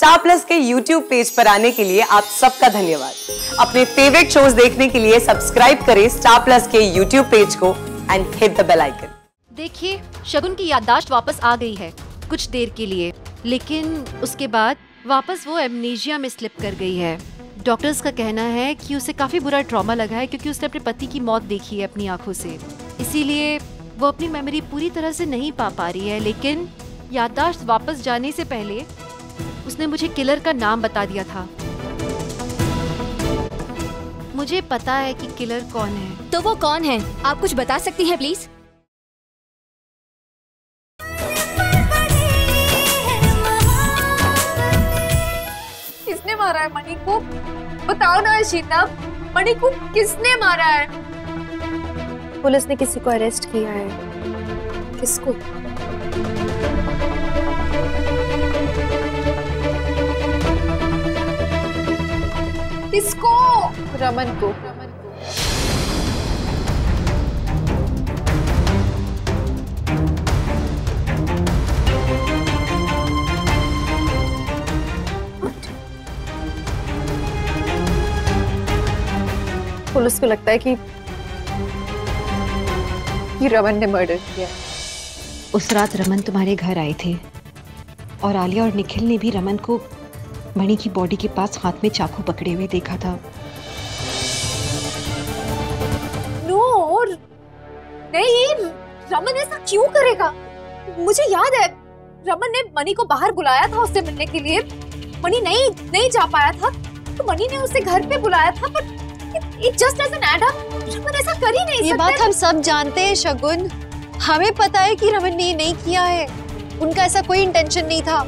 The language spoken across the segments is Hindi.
स्टार प्लस के YouTube पेज पर आने के लिए आप सबका धन्यवाद। अपने फेवरेट शोज देखने के लिए सब्सक्राइब करें स्टार प्लस के YouTube पेज को and hit the bell icon. देखिए, शगुन की याददाश्त वापस आ गई है कुछ देर के लिए, लेकिन उसके बाद वापस वो एमनेशिया में स्लिप कर गई है। डॉक्टर्स का कहना है कि उसे काफी बुरा ट्रॉमा लगा है क्योंकि उसने अपने पति की मौत देखी है अपनी आंखों से, इसीलिए वो अपनी मेमोरी पूरी तरह से नहीं पा रही है। लेकिन याददाश्त वापस जाने से पहले उसने मुझे किलर का नाम बता दिया था। मुझे पता है कि किलर कौन है। तो वो कौन है, आप कुछ बता सकती हैं प्लीज? किसने मारा है मणि को? बताओ ना अशीता, मणि को किसने मारा है? पुलिस ने किसी को अरेस्ट किया है। किसको? किसको? रमन को। पुलिस को लगता है कि रमन ने मर्डर किया। उस रात रमन तुम्हारे घर आए थे और आलिया और निखिल ने भी रमन को मणि की बॉडी के पास हाथ में चाकू पकड़े हुए देखा था। नो, नहीं, रमन ऐसा क्यों करेगा? मुझे याद है रमन ने मणि को बाहर बुलाया था उससे मिलने के लिए। मणि नहीं जा पाया था तो मणि ने उसे घर पे बुलाया था, पर it just doesn't add up. Raman ऐसा कर ही नहीं सकता। ये बात हम सब जानते हैं शगुन, हमें पता है कि रमन ने ये नहीं किया है। उनका ऐसा कोई इंटेंशन नहीं था।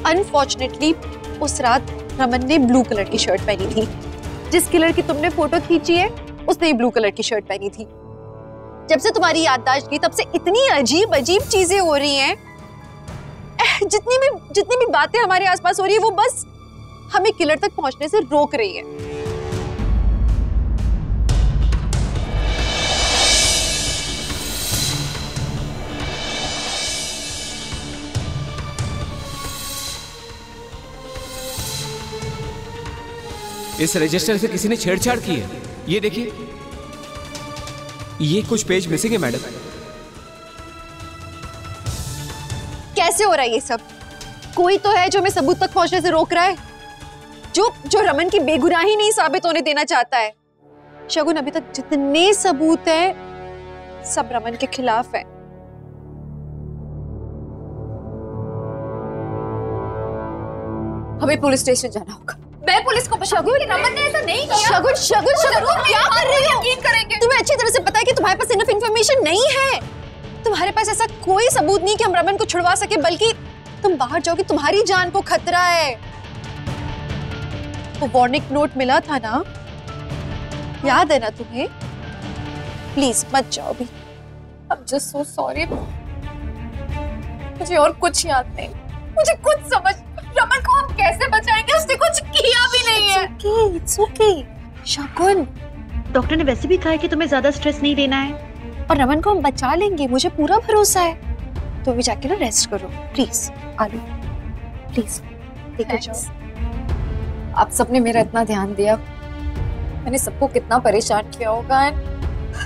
अनफॉर्चुनेटली उस रात रमन ने ब्लू कलर की शर्ट पहनी थी। जिस किलर की तुमने फोटो खींची है उसने ब्लू कलर की शर्ट पहनी थी। जब से तुम्हारी याददाश्त गई तब से इतनी अजीब अजीब चीजें हो रही हैं। जितनी भी बातें हमारे आसपास हो रही है वो बस हमें किलर तक पहुंचने से रोक रही है। इस रजिस्टर से किसी ने छेड़छाड़ की है। ये देखिए, ये कुछ पेज मिसिंग है मैडम। कैसे हो रहा है ये सब? कोई तो है जो हमें सबूत तक पहुंचने से रोक रहा है, जो रमन की बेगुनाही नहीं साबित होने देना चाहता है। शगुन, अभी तक जितने सबूत हैं सब रमन के खिलाफ है। हमें पुलिस स्टेशन जाना होगा। मैं पुलिस को शगुन, रमन ने ऐसा नहीं किया। शगुन, क्या कर रही हो? यकीन करेंगे। तुम्हें अच्छी तरह से पता है कि तुम्हारे पास इनफ इंफॉर्मेशन नहीं है। तुम्हारे पास ऐसा कोई सबूत नहीं कि हम रमन को छुड़वा सके, बल्कि तुम बाहर जाओगे तुम्हारी जान को खतरा है। वो वार्निंग नोट मिला था ना, याद है ना तुम्हें? प्लीज मत जाओ भी। I'm just so sorry। मुझे और कुछ याद नहीं, मुझे कुछ समझ। रमन को हम कैसे बचाएंगे? उसने कुछ किया भी नहीं है। It's okay। शगुन, डॉक्टर ने वैसे भी कहा है कि तुम्हें ज्यादा स्ट्रेस नहीं लेना है और रमन को हम बचा लेंगे, मुझे पूरा भरोसा है। तो अभी जाके ना रेस्ट करो प्लीज। आलू प्लीज लेकर जाओ। आप सबने मेरा इतना ध्यान दिया, मैंने सबको कितना परेशान किया होगा।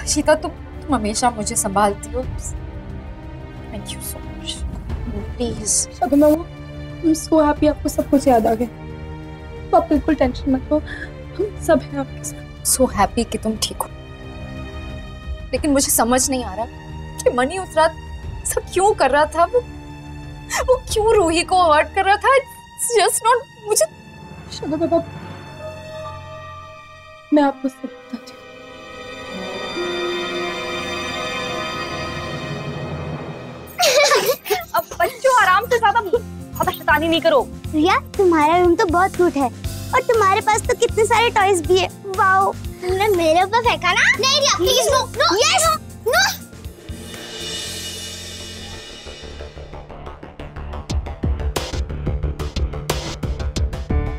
शीता, तुम हमेशा मुझे संभालती हो। Thank you so much. Please Shagun, I'm so happy आपको सब कुछ याद आ गया। तो आप बिल्कुल टेंशन मत लो, हम सब हैं आपके साथ। सो हैप्पी कि तुम ठीक हो, लेकिन मुझे समझ नहीं आ रहा कि मणि उस रात सब क्यों कर रहा था। वो क्यों रूही को हर्ट कर रहा था? It's just not। मुझे शगुन, बाबा, मैं आपको सब बताती हूँ। अब बच्चों आराम से, ज्यादा शैतानी नहीं करो। रिया, तुम्हारा रूम तो बहुत क्यूट है और तुम्हारे पास तो कितने सारे टॉयज भी है। वाओ, तुमने मेरे ऊपर फेंका ना? नहीं Riya, please no, no, yes, no.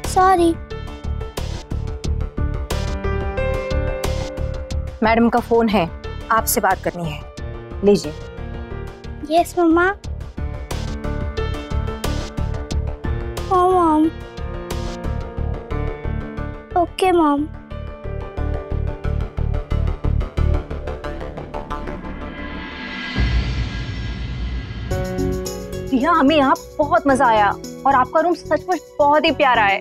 Sorry. Madam का फोन है, आपसे बात करनी है, लीजिए। Yes mama. Mom, okay mom. Riya, हमें यहाँ बहुत मजा आया और आपका रूम सचमुच बहुत ही प्यारा है,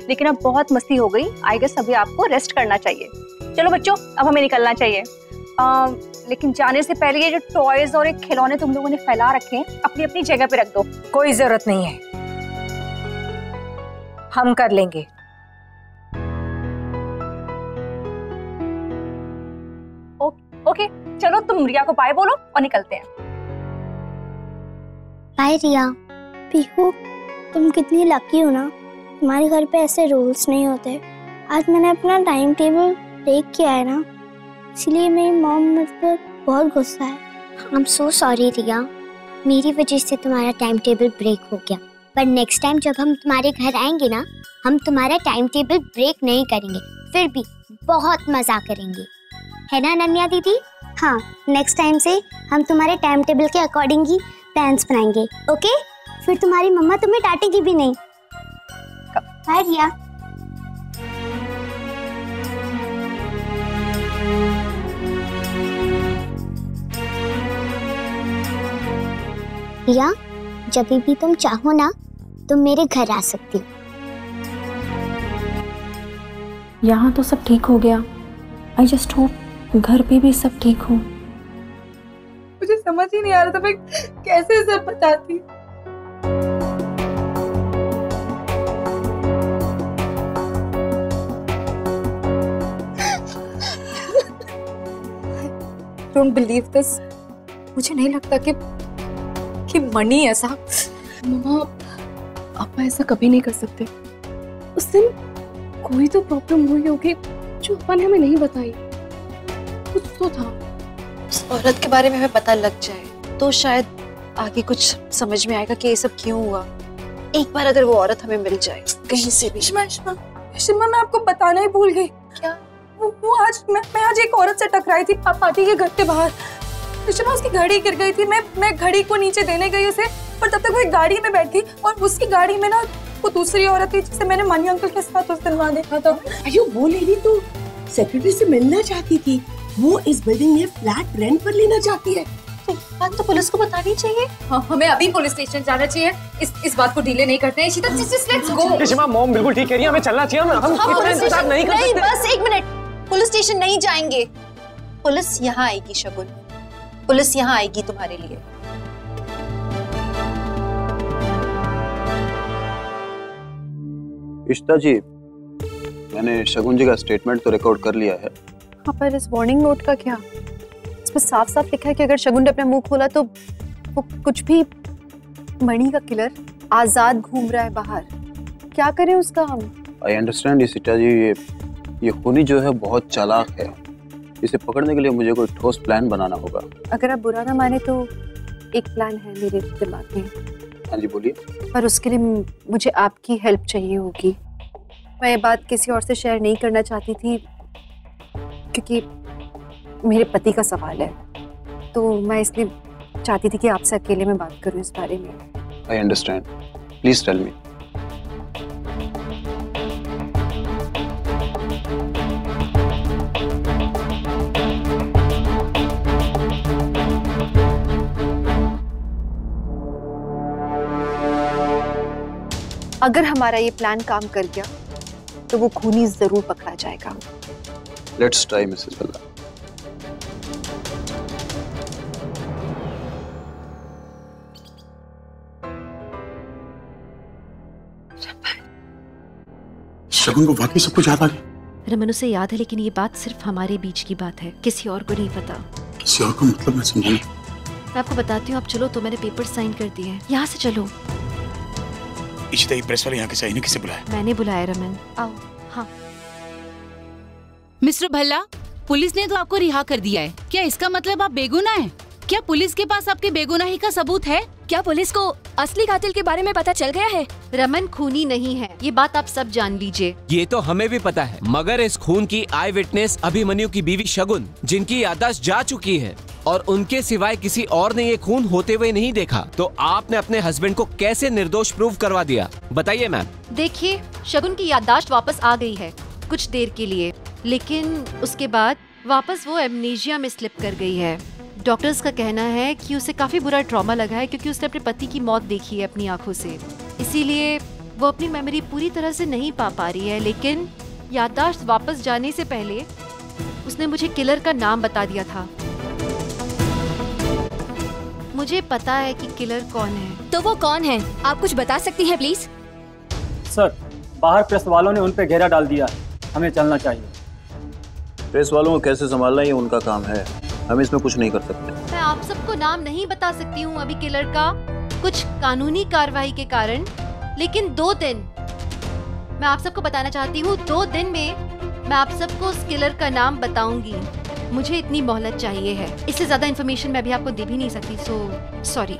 लेकिन अब बहुत मस्ती हो गई। आई गेस अभी आपको रेस्ट करना चाहिए। चलो बच्चों, अब हमें निकलना चाहिए। लेकिन जाने से पहले ये जो टॉयज और एक खिलौने तुम लोगों ने फैला रखे हैं, अपनी अपनी जगह पे रख दो। कोई जरूरत नहीं है, हम कर लेंगे। ओके, चलो तुम रिया को बाय बोलो और निकलते हैं। बाय रिया। पीहू, तुम कितनी लकी हो ना, तुम्हारे घर पे ऐसे रूल्स नहीं होते। आज मैंने अपना टाइम टेबल ब्रेक किया है ना, इसलिए मेरी मॉम मुझ पर बहुत गुस्सा है। आई एम सो सॉरी रिया, मेरी वजह से तुम्हारा टाइम टेबल ब्रेक हो गया। पर नेक्स्ट टाइम जब हम तुम्हारे घर आएंगे ना, हम तुम्हारा टाइम टेबल ब्रेक नहीं करेंगे, फिर भी बहुत मजा करेंगे, है ना अनन्या दीदी? हाँ, नेक्स्ट टाइम से हम तुम्हारे टाइम टेबल के अकॉर्डिंग ही प्लान्स बनाएंगे, ओके? फिर तुम्हारी मम्मा तुम्हें डांटेगी भी नहीं। बाय रिया। रिया, जब भी तुम चाहो ना, तुम मेरे घर आ सकती हो। यहाँ तो सब ठीक हो गया। आई जस्ट होप घर पे भी सब ठीक हो। मुझे समझ ही नहीं आ रहा था मैं कैसे सब बताती। Don't believe this. मुझे नहीं लगता कि मनी ऐसा। मम्मा, पापा ऐसा कभी नहीं कर सकते। उस दिन कोई तो प्रॉब्लम हुई होगी जो पापा ने हमें नहीं बताई। कुछ तो था। उस औरत के बारे में हमें पता लग जाए तो शायद आगे कुछ समझ में आएगा कि ये सब क्यों हुआ। एक बार अगर वो औरत हमें मिल जाए कहीं से भी। शिमा, मैं आपको बताना ही भूल गई। क्या? वो आज मैं आज एक औरत से टकराई थी पार्टी के घर के बाहर। शिमा, उसकी घड़ी गिर गई थी। मैं घड़ी को नीचे देने गई उसे, पर तब तक वो एक गाड़ी में बैठी और उसकी गाड़ी में ना वो दूसरी औरत थी जिसे मैंने मनी अंकल के साथ उस दिन वहाँ देखा था। अयो, वो लेडी तो सेक्रेटरी से मिलना चाहती थी। वो इस बिल्डिंग में फ्लैट रेंट पर लेना चाहती है। बात तो पुलिस को बतानी चाहिए। हाँ, हमें अभी पुलिस स्टेशन जाना चाहिए। इस बात को डिले नहीं करते हैं। Ishita, let's go. Shima, mom बिल्कुल ठीक कह रही है, हमें चलना चाहिए। हम इतना इंतजार नहीं कर सकते। बस एक मिनट, पुलिस स्टेशन नहीं जाएंगे। पुलिस यहाँ आएगी शगुन, पुलिस यहाँ आएगी तुम्हारे लिए। इशिता जी, मैंने शगुन जी का स्टेटमेंट तो रिकॉर्ड कर लिया है। हाँ, पर इस वार्निंग नोट का क्या? इसमें साफ साफ लिखा है कि अगर शगुन ने अपना मुंह खोला तो वो कुछ भी। मणि का किलर आजाद घूम रहा है बाहर, क्या करें उसका हम? आई अंडरस्टैंड इशिता जी, ये खूनी जो है बहुत चालाक है। इसे पकड़ने के लिए मुझे कोई ठोस प्लान बनाना होगा। अगर आप बुरा ना माने तो एक प्लान है मेरे दिमाग में। हाँ जी, बोलिए। पर उसके लिए मुझे आपकी हेल्प चाहिए होगी। मैं ये बात किसी और से शेयर नहीं करना चाहती थी क्योंकि मेरे पति का सवाल है, तो मैं इसलिए चाहती थी कि आपसे अकेले में बात करूं इस बारे में। I understand, please tell me. अगर हमारा ये प्लान काम कर गया तो वो खूनी जरूर पकड़ा जाएगा। लेट्स ट्राई मिसेस बल्ला। शगुन को वाकई सब कुछ याद आ गया। रमन, उसे याद है, लेकिन ये बात सिर्फ हमारे बीच की बात है, किसी और को नहीं पता। किसी और को मतलब मैं समझा नहीं। मैं आपको बताती हूँ, आप चलो तो मैंने पेपर साइन कर दिए हैं, यहाँ से चलो। इशिता, ये प्रेस वाले यहाँ के साइन किसे बुलाया? मैंने बुलाया रमन, आओ। हाँ मिस्टर भल्ला, पुलिस ने तो आपको रिहा कर दिया है, क्या इसका मतलब आप बेगुनाह हैं? क्या पुलिस के पास आपकी बेगुनाही का सबूत है? क्या पुलिस को असली कातिल के बारे में पता चल गया है? रमन खूनी नहीं है, ये बात आप सब जान लीजिए। ये तो हमें भी पता है, मगर इस खून की आई विटनेस अभिमन्यु की बीवी शगुन, जिनकी याददाश्त जा चुकी है और उनके सिवाय किसी और ने ये खून होते हुए नहीं देखा, तो आपने अपने हस्बैंड को कैसे निर्दोष प्रूव करवा दिया? बताइए मैम। देखिए, शगुन की याददाश्त वापस आ गई है कुछ देर के लिए, लेकिन उसके बाद वापस वो एमनीजिया में स्लिप कर गई है। डॉक्टर्स का कहना है कि उसे काफी बुरा ट्रॉमा लगा है क्योंकि उसने अपने पति की मौत देखी है अपनी आंखों से, इसीलिए वो अपनी मेमोरी पूरी तरह से नहीं पा रही है। लेकिन याददाश्त वापस जाने से पहले उसने मुझे किलर का नाम बता दिया था। मुझे पता है कि किलर कौन है। तो वो कौन है, आप कुछ बता सकती हैं प्लीज? सर, बाहर प्रेस वालों ने उन पे घेरा डाल दिया है, हमें चलना चाहिए। प्रेस वालों को कैसे संभालना ये उनका काम है, हम इसमें कुछ नहीं कर सकते। मैं आप सबको नाम नहीं बता सकती हूँ अभी किलर का, कुछ कानूनी कार्रवाई के कारण, लेकिन 2 दिन मैं आप सबको बताना चाहती हूँ। 2 दिन में मैं आप सबको उस किलर का नाम बताऊंगी। मुझे इतनी मोहलत चाहिए है, इससे ज्यादा इन्फॉर्मेशन मैं भी आपको दे भी नहीं सकती, सो सॉरी।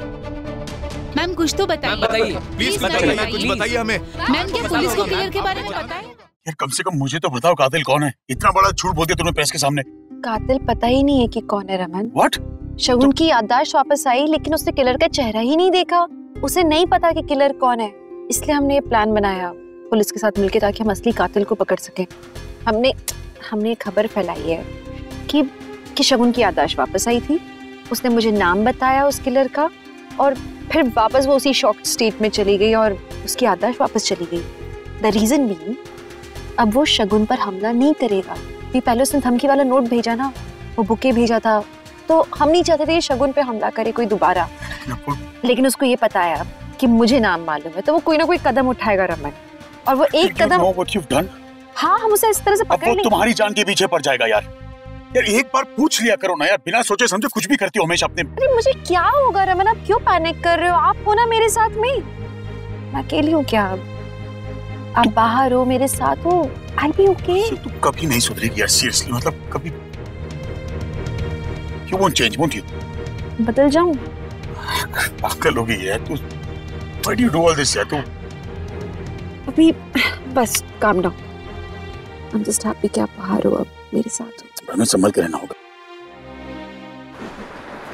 मैम कुछ तो बताइए, प्लीज बताइए, कुछ बताइए हमें। मैम क्या पुलिस को किलर के बारे में पता है? यार कम से कम मुझे तो बताओ कातिल कौन है। इतना बड़ा झूठ बोल दिया तूने प्रेस के सामने। कातिल पता ही नहीं है कि कौन है रमन। व्हाट? शगुन की याददाश्त वापस आई लेकिन उसने किलर का चेहरा ही नहीं देखा। उसे नहीं पता कि किलर कौन है, इसलिए हमने ये प्लान बनाया पुलिस के साथ मिलकर ताकि हम असली कातिल को पकड़ सकें। हमने खबर फैलाई है कि शगुन की याददाश्त वापस आई थी, उसने मुझे नाम बताया उस किलर का, और फिर वापस वो उसी शॉक्ड स्टेट में चली गई और उसकी याददाश्त वापस चली गई। द रीजन बीइंग अब वो शगुन पर हमला नहीं करेगा। भी पहले उसने धमकी वाला नोट भेजा ना, वो बुके भेजा था, तो हम नहीं चाहते थे कि शगुन पे हमला करे कोई दोबारा। लेकिन उसको ये पता है कि मुझे नाम मालूम है, तो वो कोई ना कोई कदम उठाएगा रमन, और वो एक कदम। हाँ, हम उसे इस तरह से पकड़ लेंगे। तुम्हारी जान के पीछे पड़ जाएगा यार। यार एक बार पूछ लिया करो ना यार, बिना सोचे समझे कुछ भी करती हो हमेशा अपने। अरे मुझे क्या होगा रमन, आप क्यों पैनिक कर रहे हो? आप हो ना मेरे साथ में, मैं अकेली हूँ क्या? आप बाहर हो, मेरे साथ हो, I'll be okay। तू कभी नहीं सुधरेगी यार, सीरियसली, मतलब कभी। You won't change, won't you? बदल जाऊं? पागल हो गई है तू। Why do you do all this यार तू? अभी बस calm down। I'm just happy कि आप बाहर हो, अब मेरे साथ हो। हमें संभल के रहना होगा।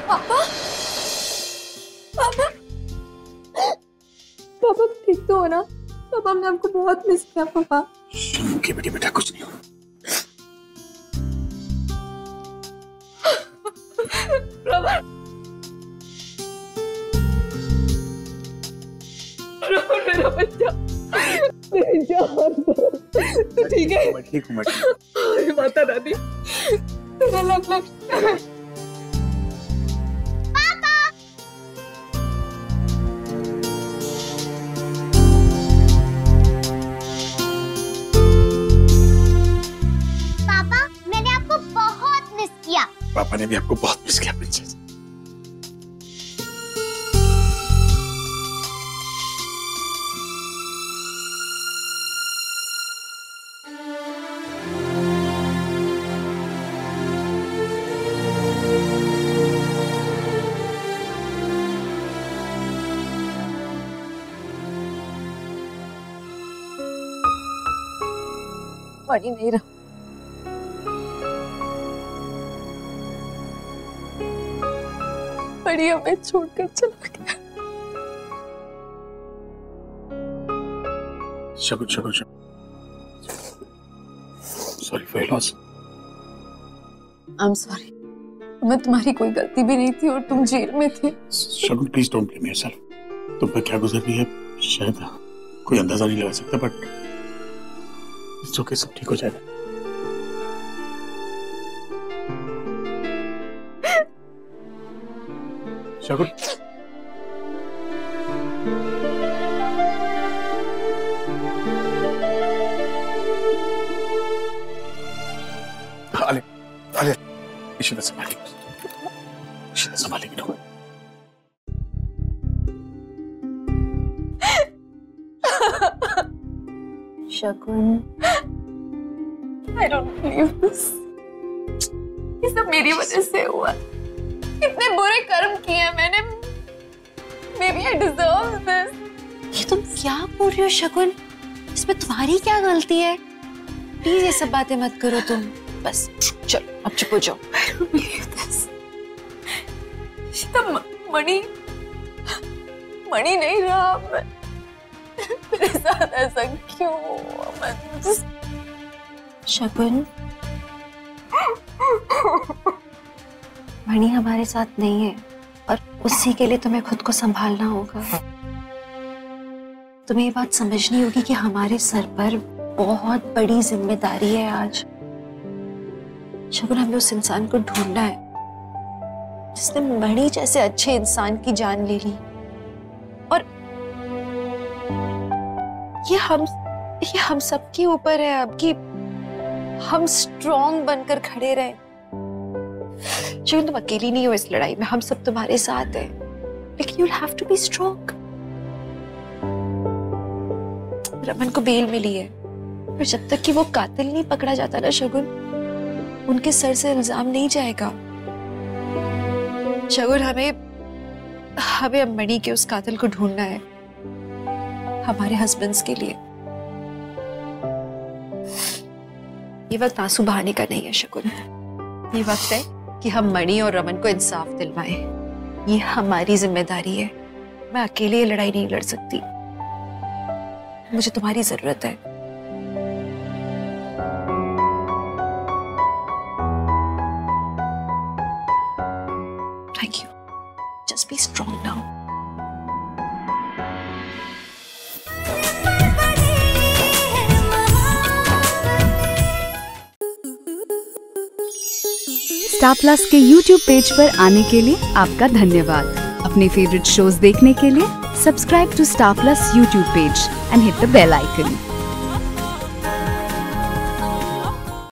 पापा, पापा, पापा ठीक तो हो ना? पापा हमने आपको बहुत मिस किया पापा। ओके बेटा कुछ नहीं होगा। मेरा बच्चा, मेरी जान, तू ठीक है? मैं ठीक हूँ। माता दादी, तेरा लग पापा ने भी आपको बहुत मिस किया प्रिंसेस। पड़ी नहीं रहा। बड़ी हमें छोड़कर चला गया। Shagun sorry for loss. I am sorry, मैं तुम्हारी कोई गलती भी नहीं थी और तुम जेल में थे। शगुन प्लीज डोंट ब्लेम योरसेल्फ। तुम पे क्या गुजर रही है शायद कोई अंदाजा नहीं लगा सकता, बट इट्स ओके, सब ठीक हो जाएगा। शगुन अले इशिता संभालेगी ना। शगुन, I don't believe this। ये सब मेरी वजह से हुआ। कितने बुरे कर्म किए हैं मैंने। Maybe I deserve this। ये तुम क्या बोल रही हो शगुन? इसमें तुम्हारी क्या गलती है? प्लीज ये सब बातें मत करो तुम, बस चलो अब चुप हो जाओ। I don't believe this। मणि नहीं रहा, मेरे साथ ऐसा क्यों? शगुन, मणि हमारे साथ नहीं है और उसी के लिए तुम्हें खुद को संभालना होगा। तुम्हें ये बात समझनी होगी कि हमारे सर पर बहुत बड़ी जिम्मेदारी है आज। शगुन, हमें उस इंसान को ढूंढना है जिसने मणि जैसे अच्छे इंसान की जान ले ली, और ये हम सबके ऊपर है अब कि हम स्ट्रॉन्ग बनकर खड़े रहे। शगुन, तुम अकेली नहीं हो इस लड़ाई में, हम सब तुम्हारे साथ हैं, लेकिन you'll have to be strong। Raman को बेल मिली है, पर जब तक कि वो कातिल नहीं पकड़ा जाता ना शगुन, उनके सर से इल्जाम नहीं जाएगा। शगुन, हमें अब मणि के उस कातिल को ढूंढना है हमारे हस्बैंड्स के लिए। ये वक्त आंसू बहाने का नहीं है शगुन, ये वक्त है कि हम मणि और रमन को इंसाफ दिलवाएं। ये हमारी जिम्मेदारी है। मैं अकेले ये लड़ाई नहीं लड़ सकती, मुझे तुम्हारी जरूरत है। Thank you. Just be strong now. Star Plus के YouTube पेज पर आने के लिए आपका धन्यवाद। अपने फेवरेट शोज देखने के लिए subscribe to Star Plus YouTube page and hit the bell icon.